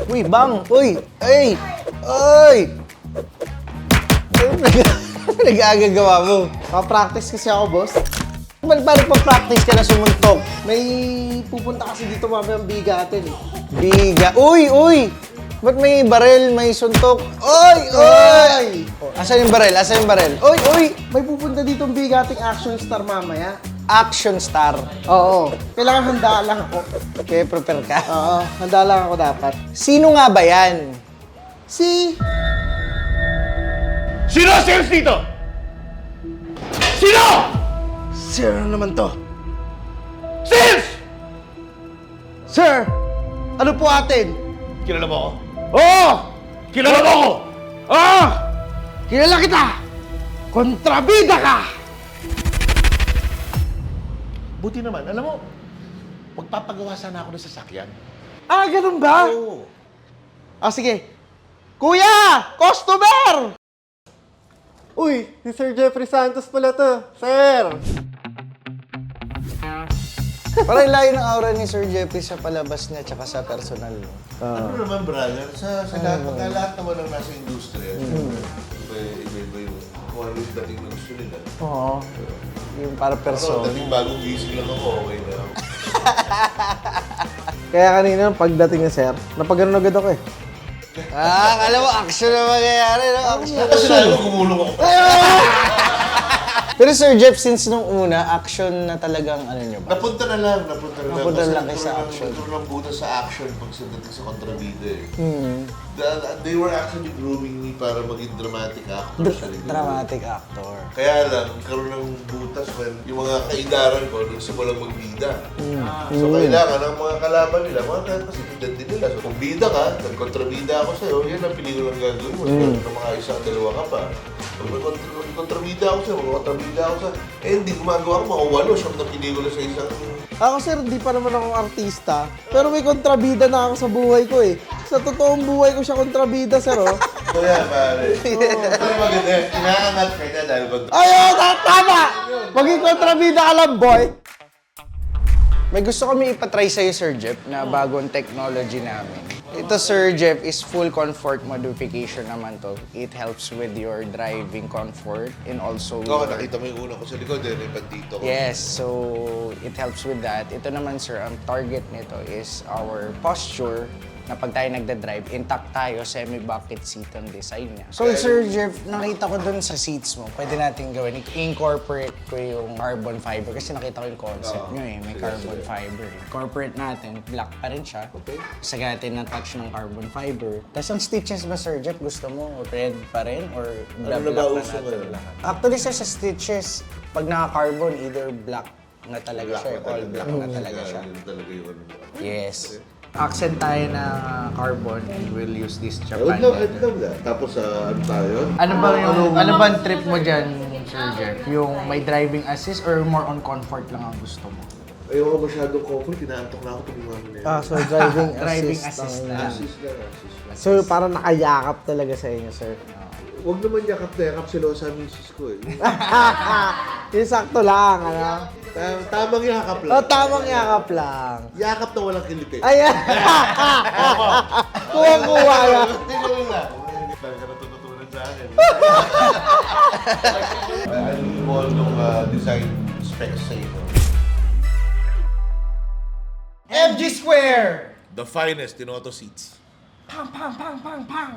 Uy, bang! Uy! Ay! Ay! Ano nag-agagawa mo? Pa-practice kasi ako, boss. Paano pa-practice ka na sumuntok? May pupunta kasi dito mamaya ang bigatin. Biga. Uy! Uy! Ba't may barel, may suntok? Oy! Oy! Asan yung barel? Asan yung barel? Uy! Uy! May pupunta dito ang bigating action star mamaya. Action star. Oo. Kailangan handa lang ako. Okay, prepare ka. Oo, handa lang ako dapat. Sino nga ba yan? Si... Sino ang sales dito? Sino? Sir, ano naman to? Sales! Sir! Ano po atin? Kilala mo ako? Oo! Kilala mo ako! Ah! Kilala kita! Kontrabida ka! Buti naman, alam mo, magpapagawa sana ako ng sasakyan. Ah, ganun ba? Oo. Ah, sige. Kuya! Customer! Uy, si Sir Jeffrey Santos pala to. Sir! Parang layo ng aura ni Sir Jeffrey sa palabas niya tsaka sa personal mo. Ano naman, brother? Sa lahat naman ng nasa industriya, iba-iba yung kung ano yung dating na gusto nila. Oo. Yung para So, persona. dating bagong gising lang ako, okay na ako. Kaya kanina, pagdating ni Sir, napagano'n agad ako eh. Alam mo, action na mangyayari, no? Action. Kasi sabi ko, gumulong ako. Pero Sir Jeff, since nung una, action na talagang ano nyo ba? Napunta na lang. Napunta Kasi lang kayo sa action. Nagkaroon ng butas sa action pagdating sa kontrabida eh. They were actually grooming me para maging dramatic actor sa likod. Dramatic actor. Kaya lang, nagkaroon ng butas when yung mga kaidaran ko nung simulang magbida. So kailangan ang mga kalaban nila, mga kapasidad din nila. So kung bida ka, nagkontrabida ako sa'yo, yan ang pelikulang gagawin mo. So mga isa, dalawa ka pa. Pag may kontrabida ako sa'yo, kontrabida ako sa'yo, hindi gumagawa ko, mga walo siyang na pelikula sa isang... Ako, Sir, di pa naman ako artista. Pero may kontrabida na ako sa buhay ko eh. Sa totoong buhay ko siya kontrabida, Sir, oh. So yan, pare. Pero maganda, inaangat ka niya dahil Ayun! Tama! Maging kontrabida ka lang, boy! May gusto kami ipatry sa'yo, Sir Jeff, na bagong technology namin. Ito, Sir Jeff, is full comfort modification naman to. It helps with your driving comfort and also... Oo, nakita mo yung una ko sa likod, eh, may dito ko. Yes, so it helps with that. Ito naman, sir, ang target nito is our posture na pag tayo nagda-drive, intact tayo, semi-bucket seat ang design niya. So, Sir Jeff, nakita ko dun sa seats mo, pwede natin gawin, incorporate ko yung carbon fiber kasi nakita ko yung concept nyo eh, may carbon fiber. Incorporate natin, black pa rin siya. Okay. Sagatin ng touch ng carbon fiber. Tapos ang stitches ba, Sir Jeff, gusto mo red pa rin or Ano na black ba na uso natin ngayon? lahat? Actually, sir, sa stitches, pag naka-carbon, either black na talaga siya, all black na talaga siya. Yun talaga yung ano. Yes. Accent tayo na carbon and we'll use this Japan. I'd love that. Tapos ano tayo? Ano ba ang trip mo dyan, Sir Jeff? Yung may driving assist or more on comfort lang ang gusto mo? Ayoko masyadong comfort, inaantok na ako pag umamin na yan. Ah, so driving Driving assist. assist ang- na. Assist lang. So, parang nakayakap talaga sa inyo, Sir. Huwag naman yakap na yakap sila sa misis ko eh. Yung sakto lang, ano? Tamang yakap lang. Oh, tamang yakap lang. Yakap na walang kiliti. Ayan! Kuha-kuha na. Tingnan mo lang. Talaga natututunan sa akin. Ano yung all nung design specs sa ito? FG Square! The finest in auto seats. Pang, pang, pang, pang, pang!